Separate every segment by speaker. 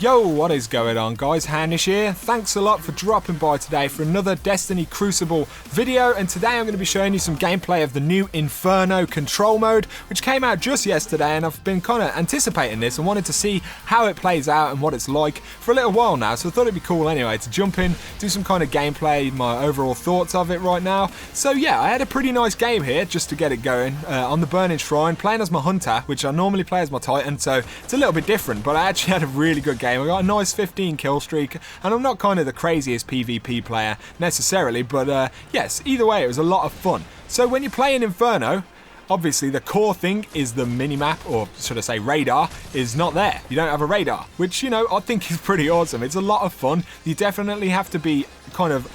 Speaker 1: Yo, what is going on guys, Hannish here. Thanks a lot for dropping by today for another Destiny Crucible video, and today I'm going to be showing you some gameplay of the new Inferno control mode, which came out just yesterday, and I've been kind of anticipating this and wanted to see how it plays out and what it's like for a little while now, so I thought it'd be cool anyway to jump in, do some kind of gameplay, my overall thoughts of it right now. So yeah, I had a pretty nice game here just to get it going on the Burning Shrine, playing as my Hunter, which I normally play as my Titan, so it's a little bit different, but I actually had a really good game. I got a nice 15 kill streak, and I'm not kind of the craziest PvP player necessarily, but yes, either way it was a lot of fun. So when you play in Inferno, obviously the core thing is the minimap, or should I say radar, is not there. You don't have a radar, which, you know, I think is pretty awesome. It's a lot of fun. You definitely have to be kind of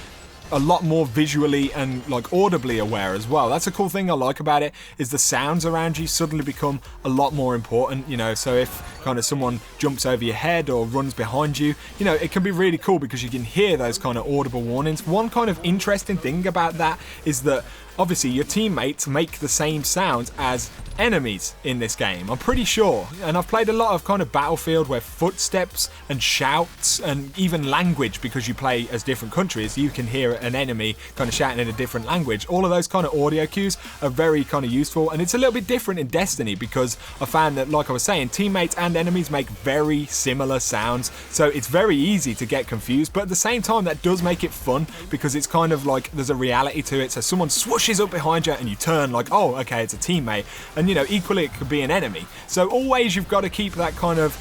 Speaker 1: a lot more visually and like audibly aware as well. That's a cool thing I like about it, is the sounds around you suddenly become a lot more important, you know. So if kind of someone jumps over your head or runs behind you, you know, it can be really cool because you can hear those kind of audible warnings. One kind of interesting thing about that is that obviously your teammates make the same sounds as enemies in this game, I'm pretty sure. And I've played a lot of kind of Battlefield where footsteps and shouts and even language, because you play as different countries, you can hear an enemy kind of shouting in a different language. All of those kind of audio cues are very kind of useful, and it's a little bit different in Destiny because I found that, like I was saying, teammates and enemies make very similar sounds, so it's very easy to get confused, but at the same time that does make it fun because it's kind of like there's a reality to it. So someone swooshes up behind you and you turn like, oh okay, it's a teammate, and you know, equally it could be an enemy. So always you've got to keep that kind of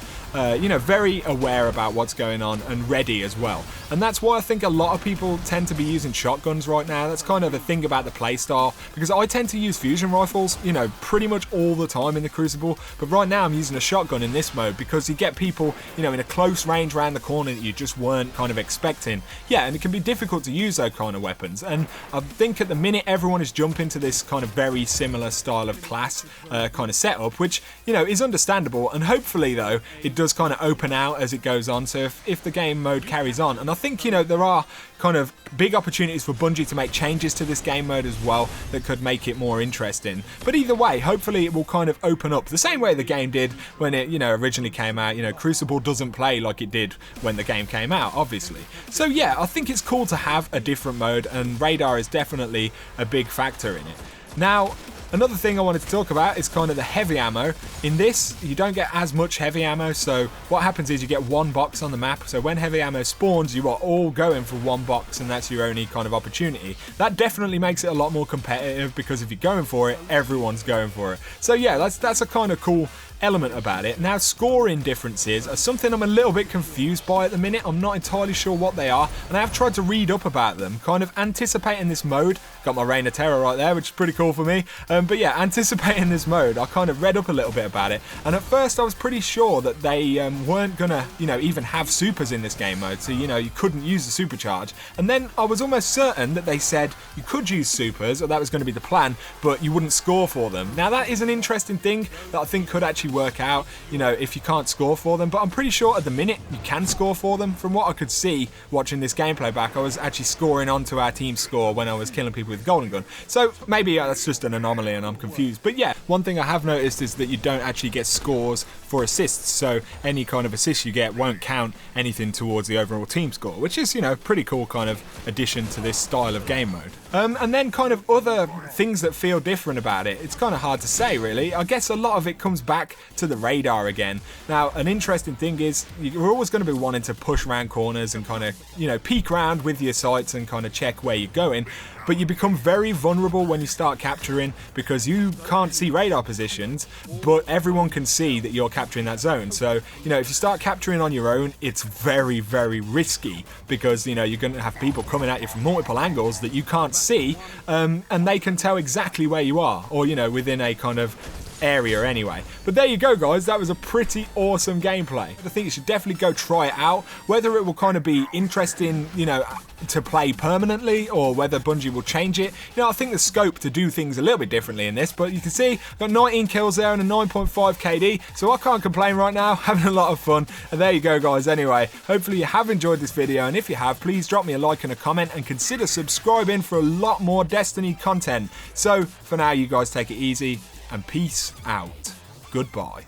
Speaker 1: you know, very aware about what's going on and ready as well. And that's why I think a lot of people tend to be using shotguns right now. That's kind of the thing about the playstyle, because I tend to use fusion rifles, you know, pretty much all the time in the Crucible, but right now I'm using a shotgun in this mode because you get people, you know, in a close range around the corner that you just weren't kind of expecting. Yeah, and it can be difficult to use those kind of weapons, and I think at the minute everyone is jumping to this kind of very similar style of class kind of setup, which, you know, is understandable, and hopefully though it does kind of open out as it goes on. So if the game mode carries on, and I think, you know, there are kind of big opportunities for Bungie to make changes to this game mode as well that could make it more interesting. But either way, hopefully it will kind of open up the same way the game did when it, you know, originally came out. You know, Crucible doesn't play like it did when the game came out, obviously. So yeah, I think it's cool to have a different mode, and radar is definitely a big factor in it. Now, another thing I wanted to talk about is kind of the heavy ammo. In this, you don't get as much heavy ammo, so what happens is you get one box on the map, so when heavy ammo spawns, you are all going for one box, and that's your only kind of opportunity. That definitely makes it a lot more competitive, because if you're going for it, everyone's going for it. So yeah, that's a kind of cool element about it. Now, scoring differences are something I'm a little bit confused by at the minute. I'm not entirely sure what they are, and I have tried to read up about them, kind of anticipating this mode. Got my Reign of Terror right there, which is pretty cool for me. But yeah, anticipating this mode, I kind of read up a little bit about it, and at first I was pretty sure that they weren't gonna, you know, even have supers in this game mode, so, you know, you couldn't use the supercharge. And then I was almost certain that they said you could use supers, or that was going to be the plan, but you wouldn't score for them. Now that is an interesting thing that I think could actually work out, you know, if you can't score for them, but I'm pretty sure at the minute you can score for them. From what I could see watching this gameplay back, I was actually scoring onto our team's score when I was killing people with the golden gun, so maybe that's just an anomaly and I'm confused. But yeah, one thing I have noticed is that you don't actually get scores for assists, so any kind of assist you get won't count anything towards the overall team score, which is, you know, pretty cool kind of addition to this style of game mode. And then kind of other things that feel different about it, it's kind of hard to say really. I guess a lot of it comes back to the radar again. Now, an interesting thing is you're always going to be wanting to push around corners and kind of, you know, peek around with your sights and kind of check where you're going, but you become very vulnerable when you start capturing, because you can't see radar positions, but everyone can see that you're capturing that zone. So, you know, if you start capturing on your own, it's very, very risky, because, you know, you're going to have people coming at you from multiple angles that you can't see, and they can tell exactly where you are, or, you know, within a kind of area anyway. But there you go guys, that was a pretty awesome gameplay. I think you should definitely go try it out. Whether it will kind of be interesting, you know, to play permanently, or whether Bungie will change it, you know, I think the scope to do things a little bit differently in this, but you can see got 19 kills there and a 9.5 KD, so I can't complain right now, having a lot of fun. And there you go guys. Anyway, hopefully you have enjoyed this video, and if you have, please drop me a like and a comment, and consider subscribing for a lot more Destiny content. So for now, you guys take it easy, and peace out. Goodbye.